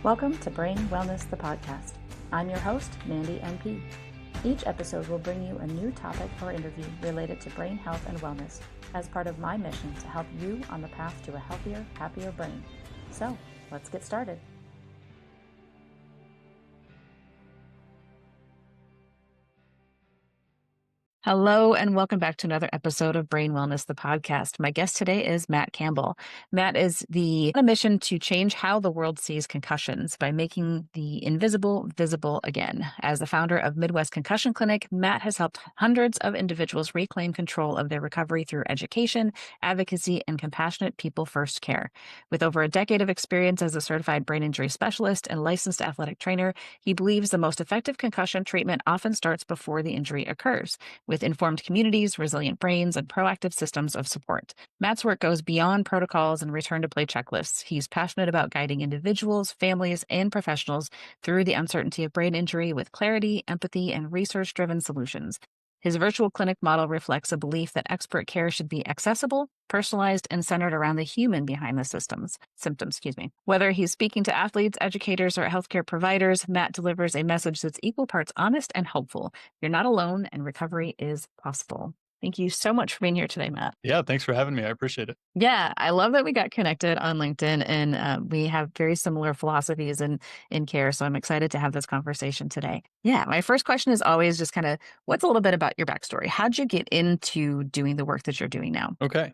Welcome to Brain Wellness, the podcast. I'm your host, Mandy NP. Each episode will bring you a new topic or interview related to brain health and wellness as part of my mission to help you on the path to a healthier, happier brain. So, let's get started. Hello, and welcome back to another episode of Brain Wellness, the podcast. My guest today is Matt Campbell. Matt is on a mission to change how the world sees concussions by making the invisible visible again. As the founder of Midwest Concussion Clinic, Matt has helped hundreds of individuals reclaim control of their recovery through education, advocacy, and compassionate people-first care. With over a decade of experience as a certified brain injury specialist and licensed athletic trainer, he believes the most effective concussion treatment often starts before the injury occurs, with informed communities, resilient brains, and proactive systems of support. Matt's work goes beyond protocols and return-to-play checklists. He's passionate about guiding individuals, families, and professionals through the uncertainty of brain injury with clarity, empathy, and research-driven solutions. His virtual clinic model reflects a belief that expert care should be accessible, personalized, and centered around the human behind the symptoms. Whether he's speaking to athletes, educators, or healthcare providers, Matt delivers a message that's equal parts honest and hopeful. You're not alone, and recovery is possible. Thank you so much for being here today, Matt. Yeah, thanks for having me. I appreciate it. Yeah, I love that we got connected on LinkedIn, and we have very similar philosophies in care. So I'm excited to have this conversation today. Yeah, my first question is always just kind of, what's a little bit about your backstory? How'd you get into doing the work that you're doing now? Okay.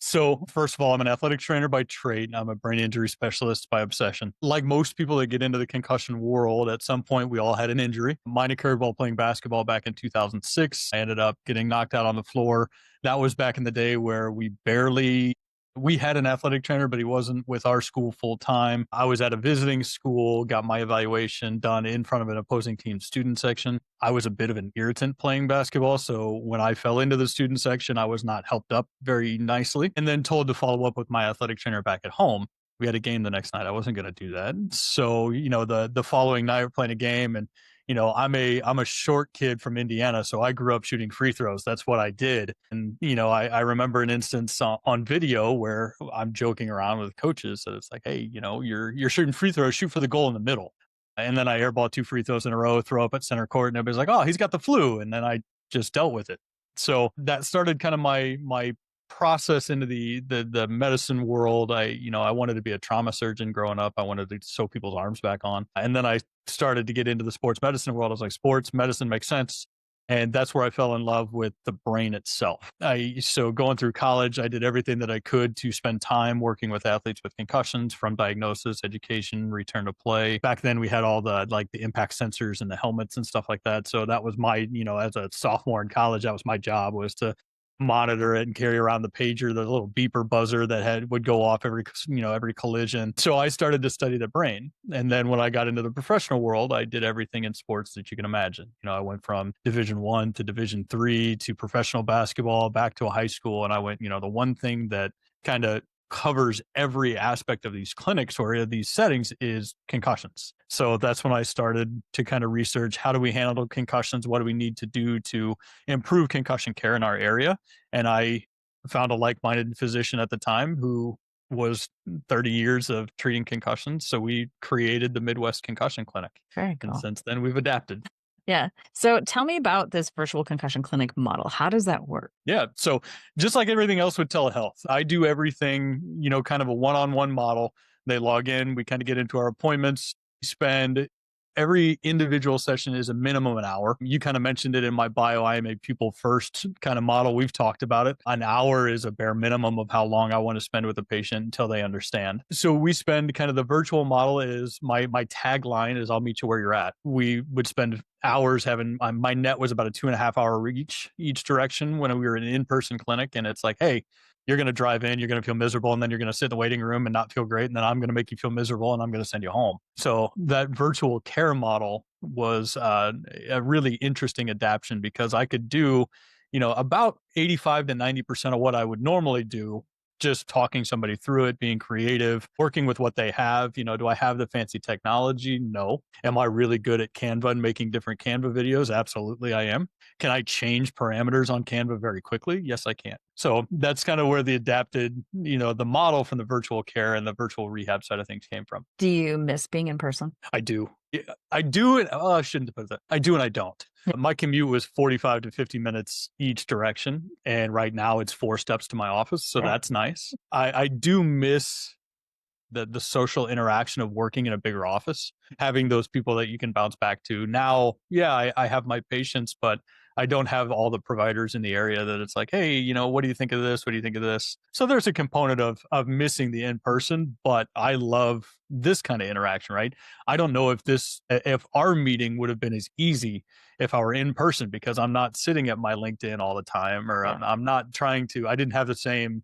So first of all, I'm an athletic trainer by trade. I'm a brain injury specialist by obsession. Like most people that get into the concussion world, at some point we all had an injury. Mine occurred while playing basketball back in 2006. I ended up getting knocked out on the floor. That was back in the day where we had an athletic trainer, but he wasn't with our school full time. I was at a visiting school, got my evaluation done in front of an opposing team's student section. I was a bit of an irritant playing basketball. So when I fell into the student section, I was not helped up very nicely and then told to follow up with my athletic trainer back at home. We had a game the next night. I wasn't going to do that. So, the following night we're playing a game and I'm a short kid from Indiana, so I grew up shooting free throws. That's what I did. And, I remember an instance on video where I'm joking around with coaches. So it's like, hey, you're shooting free throws, shoot for the goal in the middle. And then I airball 2 free throws in a row, throw up at center court, and everybody's like, oh, he's got the flu. And then I just dealt with it. So that started kind of my process into the medicine world. I wanted to be a trauma surgeon growing up. I wanted to sew people's arms back on. And then I started to get into the sports medicine world. I was like, sports medicine makes sense. And that's where I fell in love with the brain itself. So going through college, I did everything that I could to spend time working with athletes with concussions, from diagnosis, education, return to play. Back then we had all the impact sensors and the helmets and stuff like that. So that was my, as a sophomore in college, that was my job, was to monitor it and carry around the pager, the little beeper buzzer that would go off every collision. So I started to study the brain. And then when I got into the professional world, I did everything in sports that you can imagine. I went from Division I to Division III to professional basketball, back to a high school. And I went, the one thing that kind of covers every aspect of these clinics or these settings is concussions. So that's when I started to kind of research, how do we handle concussions? What do we need to do to improve concussion care in our area? And I found a like-minded physician at the time who was 30 years of treating concussions. So we created the Midwest Concussion Clinic. Very cool. And since then we've adapted. Yeah. So tell me about this virtual concussion clinic model. How does that work? Yeah. So just like everything else with telehealth, I do everything, kind of a one-on-one model. They log in, we kind of get into our appointments, spend every individual session is a minimum an hour. You kind of mentioned it in my bio. I am a pupil first kind of model. We've talked about it. An hour is a bare minimum of how long I want to spend with a patient until they understand. So we spend kind of the virtual model is my tagline is I'll meet you where you're at. We would spend hours having my net was about a 2.5 hour reach each direction when we were in an in-person clinic. And it's like, hey, you're going to drive in, you're going to feel miserable, and then you're going to sit in the waiting room and not feel great. And then I'm going to make you feel miserable and I'm going to send you home. So that virtual care model was a really interesting adaptation because I could do, about 85 to 90% of what I would normally do just talking somebody through it, being creative, working with what they have. Do I have the fancy technology? No. Am I really good at Canva and making different Canva videos? Absolutely, I am. Can I change parameters on Canva very quickly? Yes, I can. So that's kind of where the adapted, the model from the virtual care and the virtual rehab side of things came from. Do you miss being in person? I do. Yeah, I do. I shouldn't have put that. I do and I don't. Yeah. My commute was 45 to 50 minutes each direction. And right now it's 4 steps to my office. So Yeah. that's nice. I do miss the social interaction of working in a bigger office, having those people that you can bounce back to. Now, yeah, I have my patients, but I don't have all the providers in the area that it's like, hey, what do you think of this? What do you think of this? So there's a component of missing the in person, but I love this kind of interaction, right? I don't know if our meeting would have been as easy if I were in person, because I'm not sitting at my LinkedIn all the time, or Yeah. I'm not trying to. I didn't have the same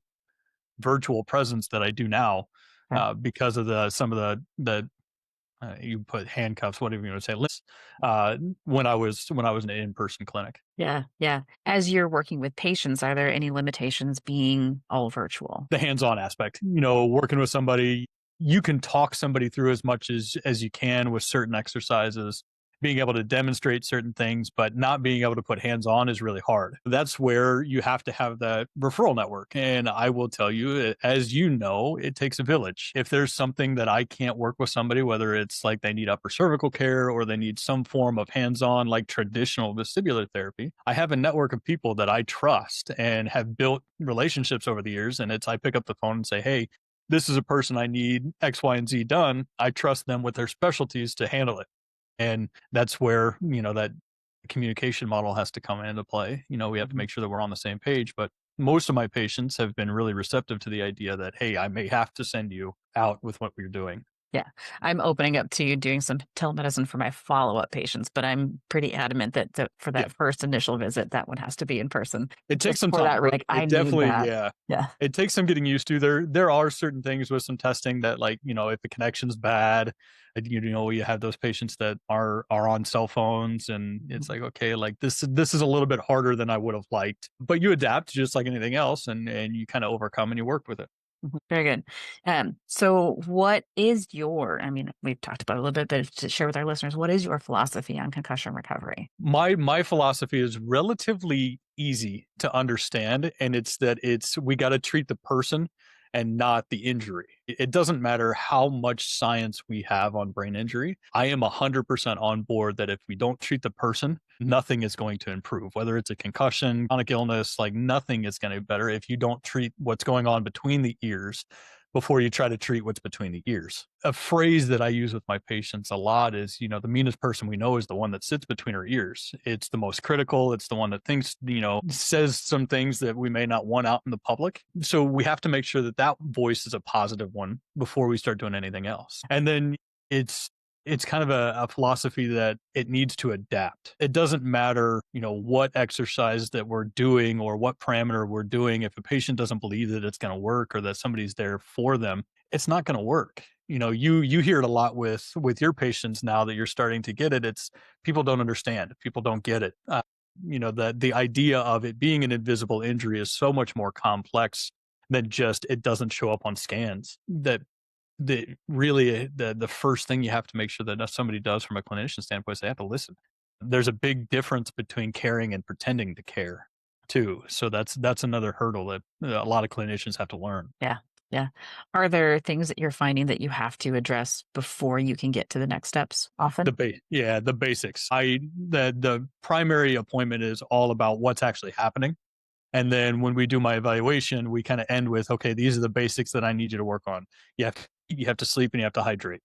virtual presence that I do now, Yeah. because of some of the you put handcuffs, whatever you want to say, uh, when I was in an in person clinic. Yeah. Yeah. As you're working with patients, are there any limitations being all virtual? The hands on aspect, working with somebody, you can talk somebody through as much as you can with certain exercises, being able to demonstrate certain things, but not being able to put hands on is really hard. That's where you have to have that referral network. And I will tell you, as you know, it takes a village. If there's something that I can't work with somebody, whether it's like they need upper cervical care or they need some form of hands on, like traditional vestibular therapy, I have a network of people that I trust and have built relationships over the years. And I pick up the phone and say, hey, this is a person I need X, Y, and Z done. I trust them with their specialties to handle it. And that's where, that communication model has to come into play. We have to make sure that we're on the same page. But most of my patients have been really receptive to the idea that, hey, I may have to send you out with what we're doing. Yeah. I'm opening up to doing some telemedicine for my follow-up patients, but I'm pretty adamant that for Yeah. that first initial visit, that one has to be in person. It takes Just some for time. that, like, I It need definitely, that. yeah. Yeah. It takes some getting used to. There are certain things with some testing that, like, if the connection's bad, you have those patients that are on cell phones, and it's like, okay, like this is a little bit harder than I would have liked. But you adapt just like anything else, and you kind of overcome and you work with it. Mhm. Very good. So what is I mean, we've talked about it a little bit, but to share with our listeners, what is your philosophy on concussion recovery? My philosophy is relatively easy to understand, and it's we got to treat the person and not the injury. It doesn't matter how much science we have on brain injury. I am 100% on board that if we don't treat the person, nothing is going to improve. Whether it's a concussion, chronic illness, like nothing is going to be better if you don't treat what's going on between the ears before you try to treat what's between the ears. A phrase that I use with my patients a lot is, the meanest person we know is the one that sits between our ears. It's the most critical. It's the one that thinks, says some things that we may not want out in the public. So we have to make sure that that voice is a positive one before we start doing anything else. And then it's kind of a philosophy that it needs to adapt. It doesn't matter, what exercise that we're doing or what parameter we're doing. If a patient doesn't believe that it's going to work or that somebody's there for them, it's not going to work. You hear it a lot with your patients now that you're starting to get it. It's people don't understand. People don't get it. The idea of it being an invisible injury is so much more complex than just it doesn't show up on scans. The first thing you have to make sure that somebody does from a clinician standpoint is they have to listen. There's a big difference between caring and pretending to care too. So that's another hurdle that a lot of clinicians have to learn. Yeah. Yeah. Are there things that you're finding that you have to address before you can get to the next steps often? The basics. The primary appointment is all about what's actually happening. And then when we do my evaluation, we kind of end with, okay, these are the basics that I need you to work on. You have to sleep and you have to hydrate.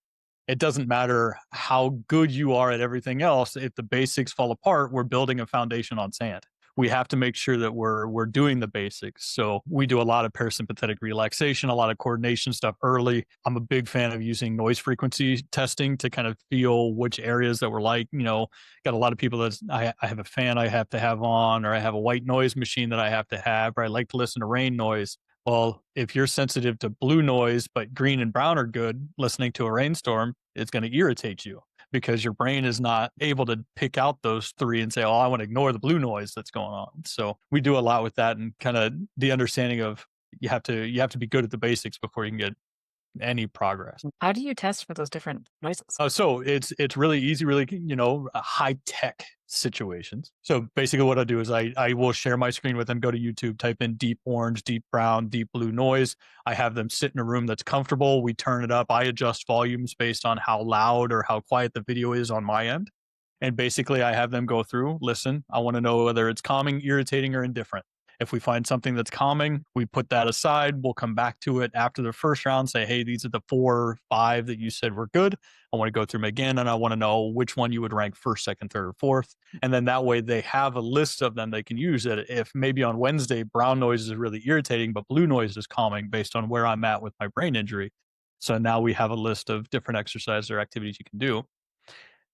It doesn't matter how good you are at everything else. If the basics fall apart, we're building a foundation on sand. We have to make sure that we're doing the basics. So we do a lot of parasympathetic relaxation, a lot of coordination stuff early. I'm a big fan of using noise frequency testing to kind of feel which areas that we're like, got a lot of people that I have a fan I have to have on, or I have a white noise machine that I have to have, or I like to listen to rain noise. Well, if you're sensitive to blue noise, but green and brown are good, listening to a rainstorm, it's going to irritate you because your brain is not able to pick out those three and say, oh, I want to ignore the blue noise that's going on. So we do a lot with that, and kind of the understanding of You have to be good at the basics before you can get any progress. How do you test for those different noises? So it's really easy, really, high tech situations. So basically, what I do is I will share my screen with them. Go to YouTube, type in deep orange, deep brown, deep blue noise. I have them sit in a room that's comfortable. We turn it up. I adjust volumes based on how loud or how quiet the video is on my end. And basically, I have them go through, listen. I want to know whether it's calming, irritating, or indifferent. If we find something that's calming, we put that aside. We'll come back to it after the first round, say, hey, these are the 4 or 5 that you said were good. I want to go through them again, and I want to know which one you would rank first, second, third, or fourth. And then that way they have a list of them they can use. That if maybe on Wednesday, brown noise is really irritating, but blue noise is calming based on where I'm at with my brain injury. So now we have a list of different exercises or activities you can do.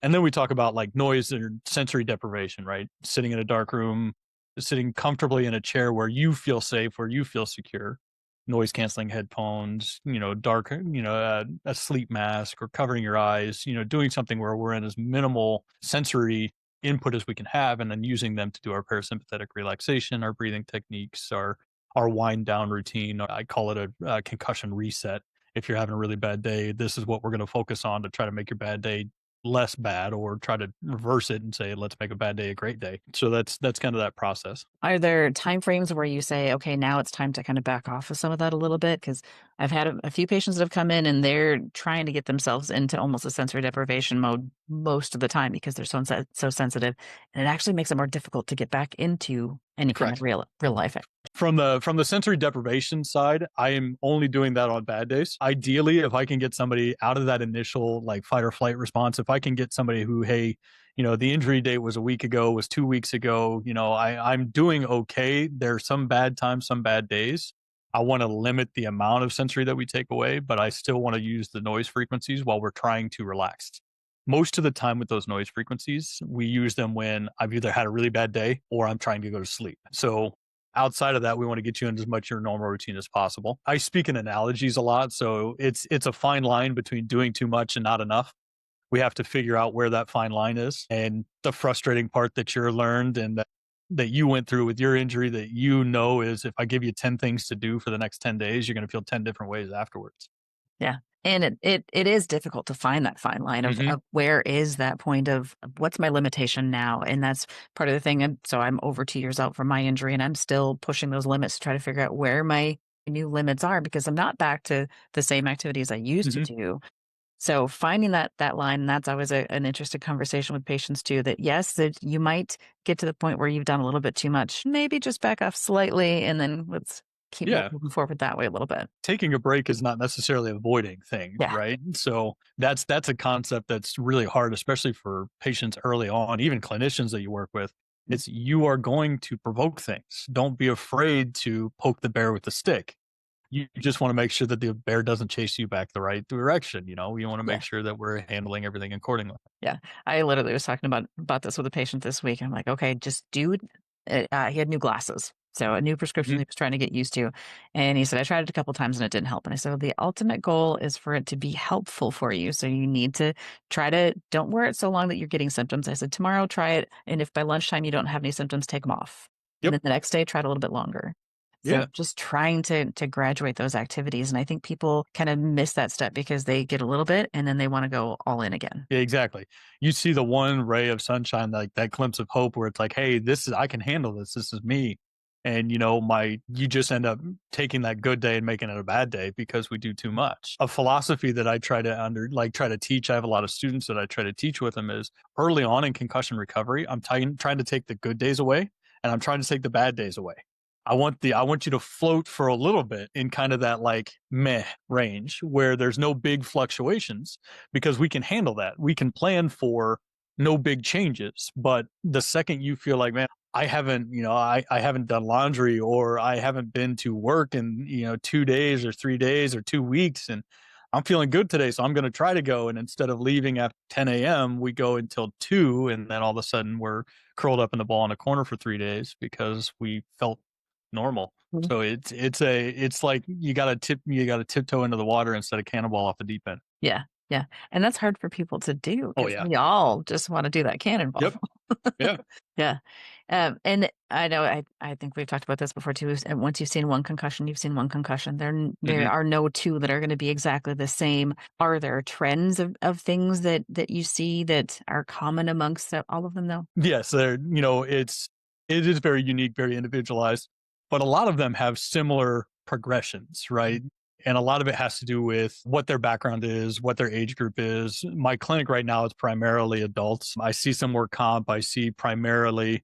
And then we talk about like noise or sensory deprivation, right? Sitting in a dark room, sitting comfortably in a chair where you feel safe, where you feel secure, noise canceling headphones, dark, a sleep mask or covering your eyes, doing something where we're in as minimal sensory input as we can have, and then using them to do our parasympathetic relaxation, our breathing techniques, our wind down routine. I call it a concussion reset. If you're having a really bad day, this is what we're going to focus on to try to make your bad day less bad, or try to reverse it and say, let's make a bad day a great day. So that's kind of that process. Are there time frames where you say, okay, now it's time to kind of back off of some of that a little bit? Because I've had a few patients that have come in and they're trying to get themselves into almost a sensory deprivation mode most of the time because they're so sensitive, and it actually makes it more difficult to get back into any kind of Correct. real life. From the sensory deprivation side, I am only doing that on bad days. Ideally, if I can get somebody out of that initial like fight or flight response, if I can get somebody who, hey, the injury date was a week ago, was 2 weeks ago, I'm doing okay. There's some bad times, some bad days. I want to limit the amount of sensory that we take away, but I still want to use the noise frequencies while we're trying to relax. Most of the time with those noise frequencies, we use them when I've either had a really bad day or I'm trying to go to sleep. So outside of that, we want to get you into as much your normal routine as possible. I speak in analogies a lot, so it's a fine line between doing too much and not enough. We have to figure out where that fine line is. And the frustrating part that you're learned and that you went through with your injury, that is if I give you 10 things to do for the next 10 days, you're going to feel 10 different ways afterwards. Yeah. And it is difficult to find that fine line Hmm. of where is that point of what's my limitation now? And that's part of the thing. And so I'm over 2 years out from my injury and I'm still pushing those limits to try to figure out where my new limits are because I'm not back to the same activities I used to Hmm. do. So finding that line, and that's always an interesting conversation with patients too, that yes, that you might get to the point where you've done a little bit too much. Maybe just back off slightly and then let's keep Yeah. moving forward that way a little bit. Taking a break is not necessarily avoiding things, Yeah. right? So that's a concept that's really hard, especially for patients early on, even clinicians that you work with. It's you are going to provoke things. Don't be afraid to poke the bear with the stick. You just want to make sure that the bear doesn't chase you back the right direction. You want to Yeah. make sure that we're handling everything accordingly. Yeah, I literally was talking about this with a patient this week. I'm like, okay, just do it. He had new glasses, so a new prescription Mhm. he was trying to get used to, and he said I tried it a couple times and it didn't help. And I said, well, the ultimate goal is for it to be helpful for you. So you need to try to don't wear it so long that you're getting symptoms. I said tomorrow try it, and if by lunchtime you don't have any symptoms, take them off, and Yep. then the next day try it a little bit longer. So Yeah. just trying to graduate those activities, and I think people kind of miss that step because they get a little bit and then they want to go all in again. Yeah, exactly. You see the one ray of sunshine, like that glimpse of hope where it's like, hey, I can handle this. This is me. And you just end up taking that good day and making it a bad day because we do too much. A philosophy that I try to teach. I have a lot of students that I try to teach with them is early on in concussion recovery, I'm trying to take the good days away and I'm trying to take the bad days away. I want you to float for a little bit in kind of that like meh range where there's no big fluctuations because we can handle that. We can plan for no big changes. But the second you feel like, man, I haven't done laundry or I haven't been to work in, 2 days or 3 days or 2 weeks and I'm feeling good today. So I'm going to try to go. And instead of leaving at 10 a.m., we go until 2. And then all of a sudden we're curled up in the ball in a corner for 3 days because we felt normal. Mhm. So it's like you gotta tiptoe into the water instead of cannonball off the deep end. Yeah. Yeah, and that's hard for people to do Oh because yeah. we all just wanna do that cannonball. Yep. Yeah. Yeah, and I know I think we've talked about this before too, is and once you've seen one concussion, you've seen one concussion. There Mhm. are no 2 that are gonna be exactly the same. Are there trends of things that you see that are common amongst, all of them, though? Yes, it is very unique, very individualized, but a lot of them have similar progressions, right? And a lot of it has to do with what their background is, what their age group is. My clinic right now is primarily adults. I see some work comp. I see primarily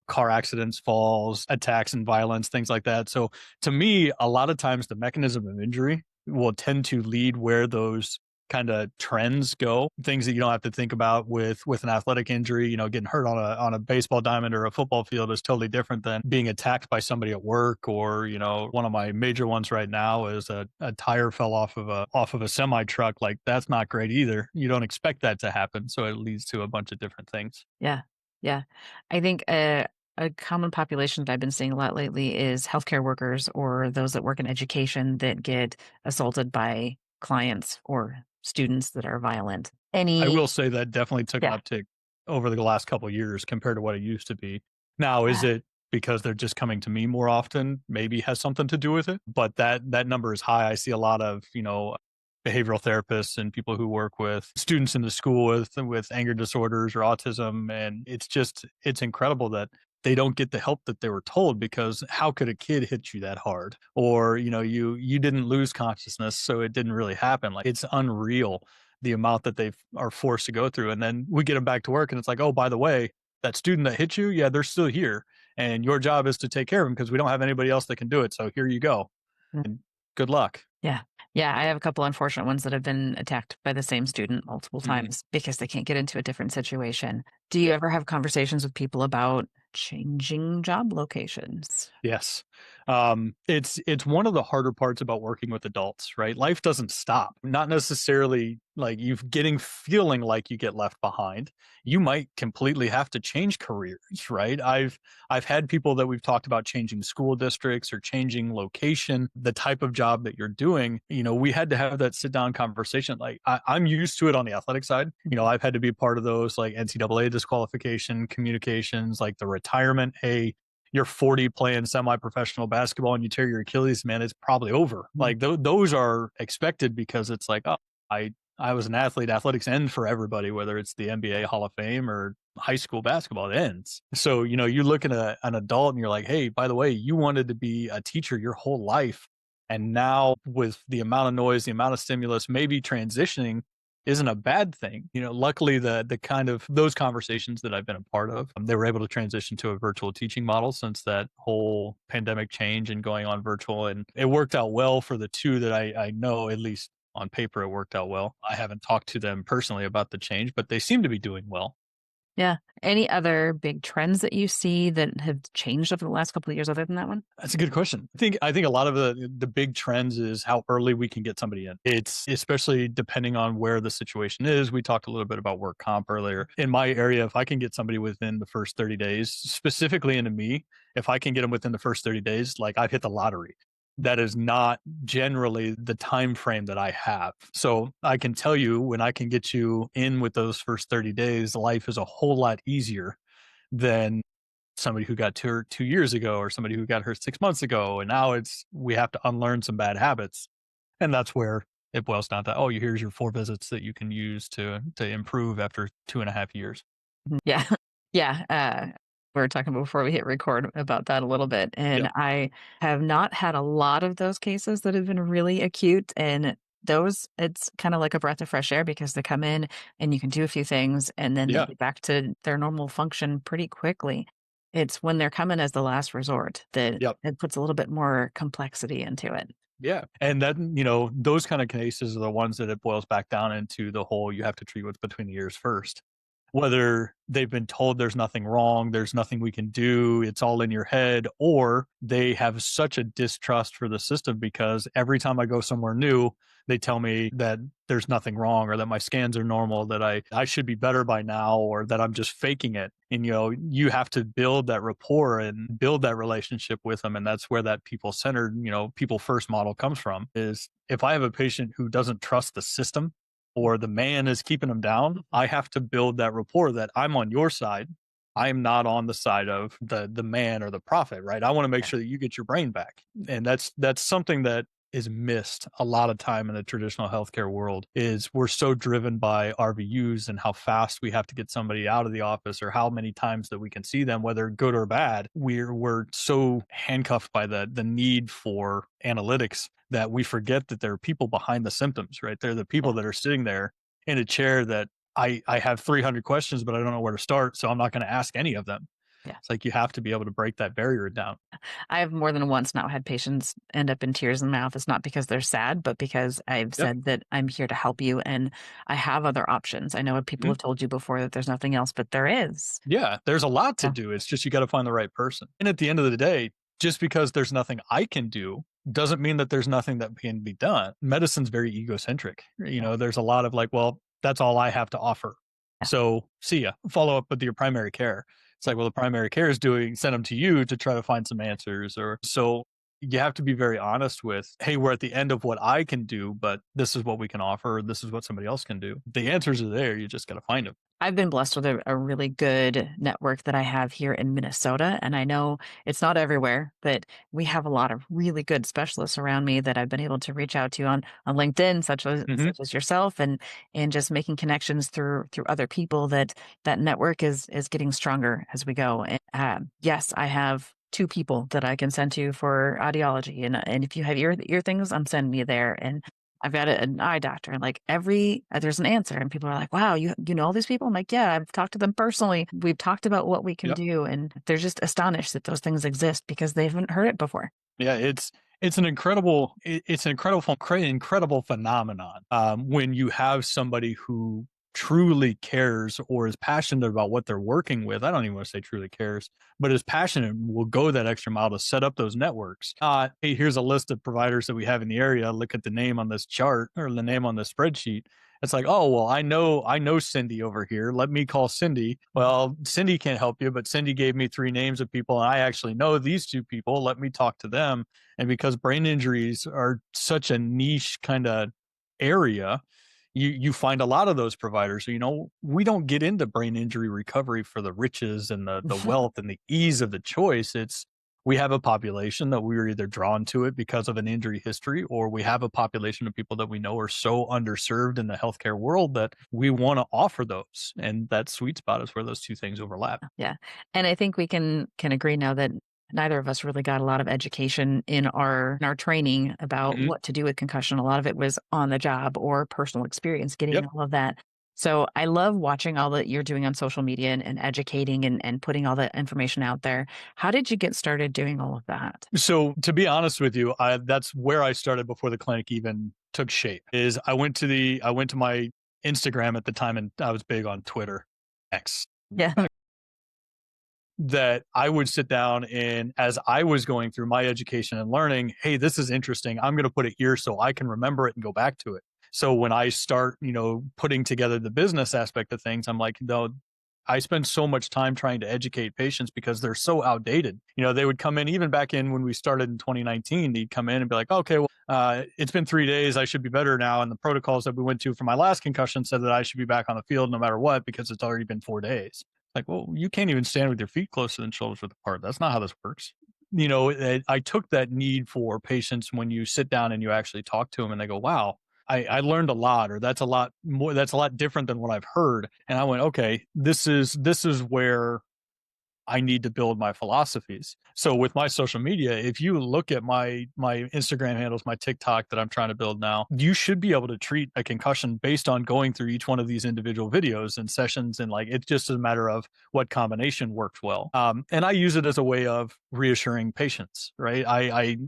car accidents, falls, attacks and violence, things like that. So to me, a lot of times the mechanism of injury will tend to lead where those kind of trends go. Things that you don't have to think about with an athletic injury, getting hurt on a baseball diamond or a football field is totally different than being attacked by somebody at work. Or, one of my major ones right now is a tire fell off of a semi truck. Like that's not great either. You don't expect that to happen. So it leads to a bunch of different things. Yeah, yeah. I think, a common population that I've been seeing a lot lately is healthcare workers or those that work in education that get assaulted by clients or students that are violent. I Any will say that definitely took an Yeah, uptick over the last couple of years compared to what it used to be. Now, is yeah. it because they're just coming to me more often? Maybe has something to do with it, but that number is high. I see a lot of, behavioral therapists and people who work with students in the school with anger disorders or autism, and it's incredible that they don't get the help that they were told, because how could a kid hit you that hard? Or, you didn't lose consciousness, so it didn't really happen. Like it's unreal the amount that they are forced to go through. And then we get them back to work and it's like, oh, by the way, that student that hit you, yeah, they're still here. And your job is to take care of them because we don't have anybody else that can do it. So here you go. And good luck. Yeah. Yeah, I have a couple unfortunate ones that have been attacked by the same student multiple Mhm. times because they can't get into a different situation. Do you Yeah. ever have conversations with people about changing job locations? Yes. It's one of the harder parts about working with adults, right? Life doesn't stop. Not necessarily like you getting feeling like you get left behind. You might completely have to change careers, right? I've had people that we've talked about changing school districts or changing location, the type of job that you're doing. We had to have that sit down conversation. Like I'm used to it on the athletic side. Mhm. I've had to be part of those like NCAA disqualification, communications, like the retirement. Hey, you're 40 playing semi-professional basketball and you tear your Achilles, man, it's probably over. Mhm. Like those are expected because it's like, oh, I was an athlete. Athletics end for everybody, whether it's the NBA Hall of Fame or high school basketball, it ends. So, you look at an adult and you're like, hey, by the way, you wanted to be a teacher your whole life. And now with the amount of noise, the amount of stimulus, maybe transitioning isn't a bad thing. Luckily the kind of those conversations that I've been a part of, they were able to transition to a virtual teaching model since that whole pandemic change and going on virtual. And it worked out well for the two that I know, at least on paper, it worked out well. I haven't talked to them personally about the change, but they seem to be doing well. Yeah. Any other big trends that you see that have changed over the last couple of years other than that one? That's a good question. I think a lot of the big trends is how early we can get somebody in. It's especially depending on where the situation is. We talked a little bit about work comp earlier. In my area, if I can get somebody within the first 30 days, specifically into me, if I can get them within the first 30 days, like I've hit the lottery. That is not generally the time frame that I have. So I can tell you, when I can get you in with those first 30 days, life is a whole lot easier than somebody who got hurt 2 years ago or somebody who got hurt 6 months ago. And now we have to unlearn some bad habits. And that's where it boils down to, oh, here's your 4 visits that you can use to improve after 2.5 years. Mhm. Yeah. Yeah, we were talking before we hit record about that a little bit, and Yep. I have not had a lot of those cases that have been really acute, and those it's kinda like a breath of fresh air because they come in and you can do a few things, and then they Yeah. get back to their normal function pretty quickly. It's when they're coming as the last resort that Yep. it puts a little bit more complexity into it. Yeah. And then, those kind of cases are the ones that it boils back down into the whole you have to treat what's between the ears first. Whether they've been told there's nothing wrong, there's nothing we can do, it's all in your head, or they have such a distrust for the system because every time I go somewhere new, they tell me that there's nothing wrong or that my scans are normal, that I should be better by now, or that I'm just faking it. And you have to build that rapport and build that relationship with them. And that's where that people centered, people first model comes from. Is if I have a patient who doesn't trust the system, or the man is keeping them down, I have to build that rapport that I'm on your side. I'm not on the side of the man or the prophet, right? I want to make Yeah. sure that you get your brain back. And that's something that is missed a lot of time in the traditional healthcare world is we're so driven by RVUs and how fast we have to get somebody out of the office or how many times that we can see them, whether good or bad. We're so handcuffed by the need for analytics that we forget that there are people behind the symptoms, right? They're the people Yeah. that are sitting there in a chair that I have 300 questions, but I don't know where to start. So I'm not going to ask any of them. Yeah. It's like you have to be able to break that barrier down. I have more than once now had patients end up in tears in my office, not because they're sad, but because I've Yep. said that I'm here to help you and I have other options. I know people Mhm. have told you before that there's nothing else, but there is. Yeah, there's a lot to Yeah. do. It's just you got to find the right person. And at the end of the day, just because there's nothing I can do doesn't mean that there's nothing that can be done. Medicine's very egocentric. Yeah. There's a lot of like, well, that's all I have to offer. Yeah. So see ya. Follow up with your primary care. It's like, well, the primary care is send them to you to try to find some answers. Or so you have to be very honest with, hey, we're at the end of what I can do, but this is what we can offer. This is what somebody else can do. The answers are there. You just got to find them. I've been blessed with a really good network that I have here in Minnesota. And I know it's not everywhere, but we have a lot of really good specialists around me that I've been able to reach out to on LinkedIn, Hmm. such as yourself, and just making connections through other people that network is getting stronger as we go. And yes, I have two people that I can send to for audiology. And if you have ear things, I'm sending you there. And I've got an eye doctor, and like there's an answer, and people are like, "Wow, you know all these people?" I'm like, "Yeah, I've talked to them personally. We've talked about what we can Yep. do," and they're just astonished that those things exist because they haven't heard it before. Yeah, it's an incredible phenomenon when you have somebody who truly cares or is passionate about what they're working with. I don't even want to say truly cares, but is passionate and will go that extra mile to set up those networks. Hey, here's a list of providers that we have in the area. Look at the name on this chart or the name on the spreadsheet. It's like, oh, well, I know Cindy over here. Let me call Cindy. Well, Cindy can't help you, but Cindy gave me three names of people, and I actually know these two people. Let me talk to them. And because brain injuries are such a niche kind of area, you find a lot of those providers. We don't get into brain injury recovery for the riches and the wealth and the ease of the choice. It's we have a population that we are either drawn to it because of an injury history, or we have a population of people that we know are so underserved in the healthcare world that we want to offer those. And that sweet spot is where those two things overlap. Yeah, and I think we can agree now that neither of us really got a lot of education in our training about Hmm. what to do with concussion. A lot of it was on the job or personal experience, getting Yep. all of that. So I love watching all that you're doing on social media and educating and putting all that information out there. How did you get started doing all of that? So to be honest with you, that's where I started before the clinic even took shape. Is I went to my Instagram at the time, and I was big on Twitter, X. Yeah. That I would sit down and as I was going through my education and learning, hey, this is interesting. I'm going to put it here so I can remember it and go back to it. So when I start, putting together the business aspect of things, I'm like, no, I spend so much time trying to educate patients because they're so outdated. They would come in even back in when we started in 2019, they'd come in and be like, okay, well, it's been 3 days. I should be better now. And the protocols that we went to for my last concussion said that I should be back on the field no matter what, because it's already been 4 days. Like, well, you can't even stand with your feet closer than shoulders width apart. That's not how this works. I took that need for patients when you sit down and you actually talk to them and they go, wow, I learned a lot, or that's a lot more, that's a lot different than what I've heard. And I went, okay, this is where I need to build my philosophies. So with my social media, if you look at my Instagram handles, my TikTok that I'm trying to build now, you should be able to treat a concussion based on going through each one of these individual videos and sessions. And like, it's just a matter of what combination works well. And I use it as a way of reassuring patients, right?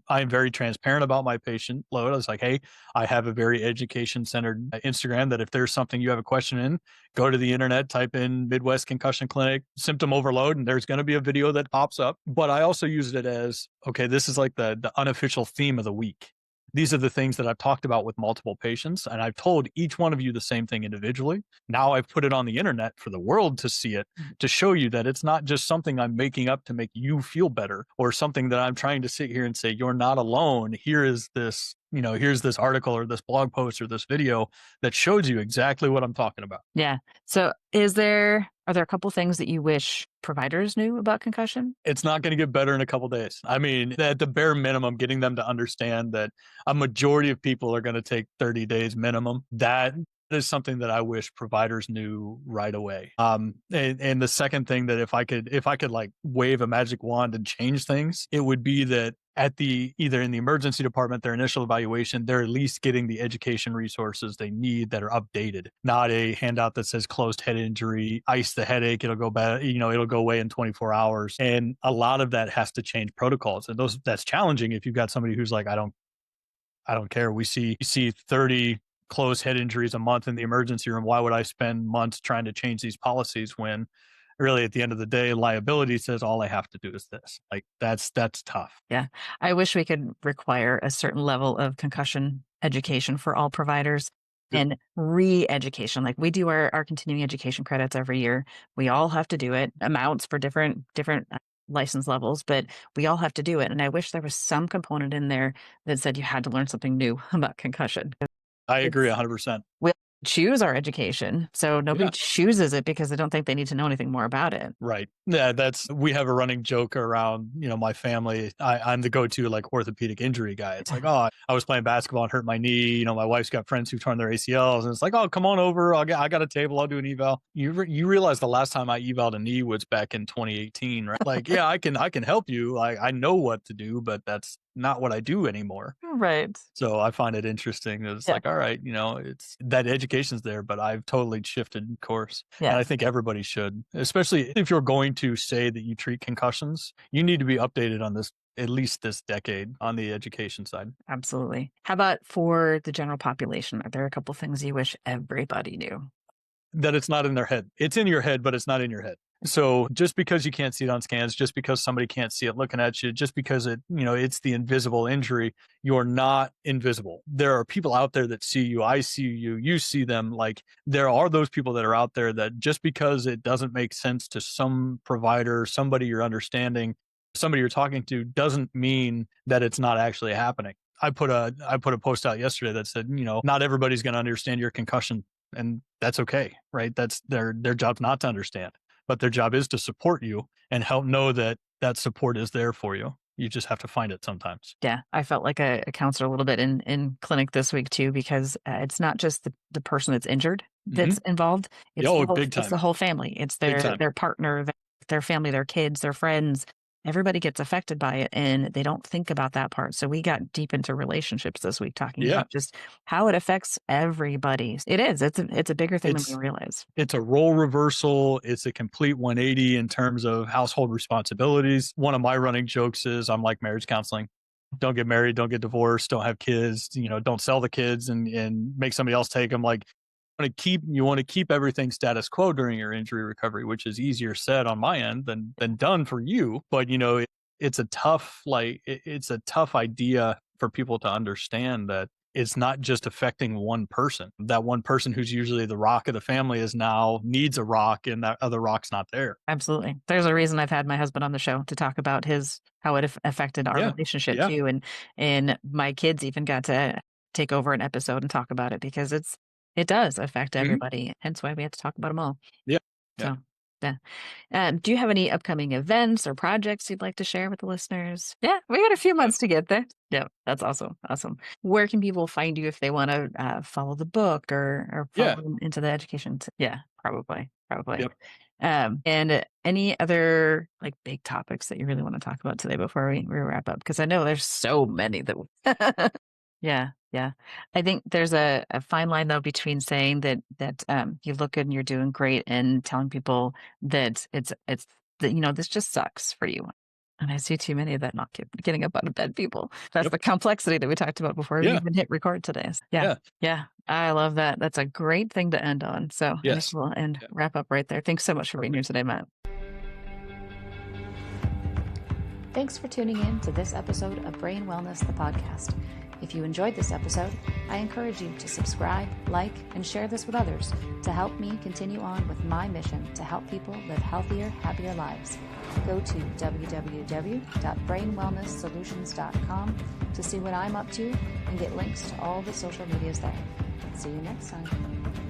I'm very transparent about my patient load. I was like, hey, I have a very education centered Instagram that if there's something you have a question in, go to the internet, type in Midwest Concussion Clinic symptom overload, and there's going to be a video that pops up. But I also used it as, okay, this is like the unofficial theme of the week. These are the things that I've talked about with multiple patients, and I've told each one of you the same thing individually. Now I've put it on the internet for the world to see it, to show you that it's not just something I'm making up to make you feel better, or something that I'm trying to sit here and say, you're not alone. Here is this here's this article or this blog post or this video that shows you exactly what I'm talking about. Yeah. So are there a couple things that you wish providers knew about concussion? It's not going to get better in a couple days. I mean, at the bare minimum, getting them to understand that a majority of people are going to take 30 days minimum. That is something that I wish providers knew right away. And the second thing that if I could like wave a magic wand and change things, it would be that either in the emergency department, their initial evaluation, they're at least getting the education resources they need that are updated, not a handout that says closed head injury, ice the headache, it'll go bad, it'll go away in 24 hours. And a lot of that has to change protocols. And that's challenging if you've got somebody who's like, I don't care. We see 30 closed head injuries a month in the emergency room. Why would I spend months trying to change these policies when really at the end of the day, liability says all I have to do is this? Like that's tough. Yeah. I wish we could require a certain level of concussion education for all providers and re-education. Like we do our continuing education credits every year. We all have to do it, amounts for different license levels, but we all have to do it. And I wish there was some component in there that said you had to learn something new about concussion. I agree It's 100%. we choose our education. So nobody chooses it because they don't think they need to know anything more about it. Right. Yeah, we have a running joke around, my family. I'm the go-to like orthopedic injury guy. It's like, oh, I was playing basketball and hurt my knee. My wife's got friends who've torn their ACLs, and it's like, oh, come on over. I got a table. I'll do an eval. You realize the last time I evaled a knee was back in 2018, right? Like, yeah, I can help you. I know what to do, but that's not what I do anymore. Right. So I find it interesting that it's like, all right, it's that education's there, but I've totally shifted course. Yeah. And I think everybody should, especially if you're going to say that you treat concussions, you need to be updated on this, at least this decade on the education side. Absolutely. How about for the general population? Are there a couple things you wish everybody knew? That it's not in their head. It's in your head, but it's not in your head. So just because you can't see it on scans, just because somebody can't see it looking at you, just because it's the invisible injury, you're not invisible. There are people out there that see you. I see you. You see them. Like there are those people that are out there that just because it doesn't make sense to some provider, somebody you're understanding, somebody you're talking to, doesn't mean that it's not actually happening. I put a post out yesterday that said, not everybody's going to understand your concussion, and that's okay, right? That's their job not to understand. But their job is to support you and help know that support is there for you. You just have to find it sometimes. Yeah, I felt like a counselor a little bit in clinic this week too, because it's not just the person that's injured that's involved. It's big time. It's the whole family. It's their partner, their family, their kids, their friends. Everybody gets affected by it, and they don't think about that part. So we got deep into relationships this week, talking about just how it affects everybody. It is. It's a bigger thing than we realize. It's a role reversal. It's a complete 180 in terms of household responsibilities. One of my running jokes is I'm like marriage counseling. Don't get married, don't get divorced, don't have kids, don't sell the kids and make somebody else take them. Like you want to keep everything status quo during your injury recovery, which is easier said on my end than done for you. But it's a tough idea for people to understand that it's not just affecting one person. That one person who's usually the rock of the family needs a rock, and that other rock's not there. Absolutely. There's a reason I've had my husband on the show to talk about how it affected our relationship too. And my kids even got to take over an episode and talk about it, because it does affect everybody. Hence why we have to talk about them all. Yeah. So, yeah. Do you have any upcoming events or projects you'd like to share with the listeners? Yeah, we got a few months to get there. Yeah, that's awesome. Awesome. Where can people find you if they want to follow the book or follow into the education? Yeah, probably. Yep. And any other like big topics that you really want to talk about today before we wrap up? Because I know there's so many that. Yeah. I think there's a fine line though between saying that you look good and you're doing great, and telling people that it's that this just sucks for you. And I see too many of that not getting up out of bed people. That's the complexity that we talked about before we even hit record today. Yeah. I love that. That's a great thing to end on. So I guess we'll wrap up right there. Thanks so much for being here today, Matt. Thanks for tuning in to this episode of Brain Wellness, the podcast. If you enjoyed this episode, I encourage you to subscribe, like, and share this with others to help me continue on with my mission to help people live healthier, happier lives. Go to www.brainwellnesssolutions.com to see what I'm up to and get links to all the social medias there. See you next time.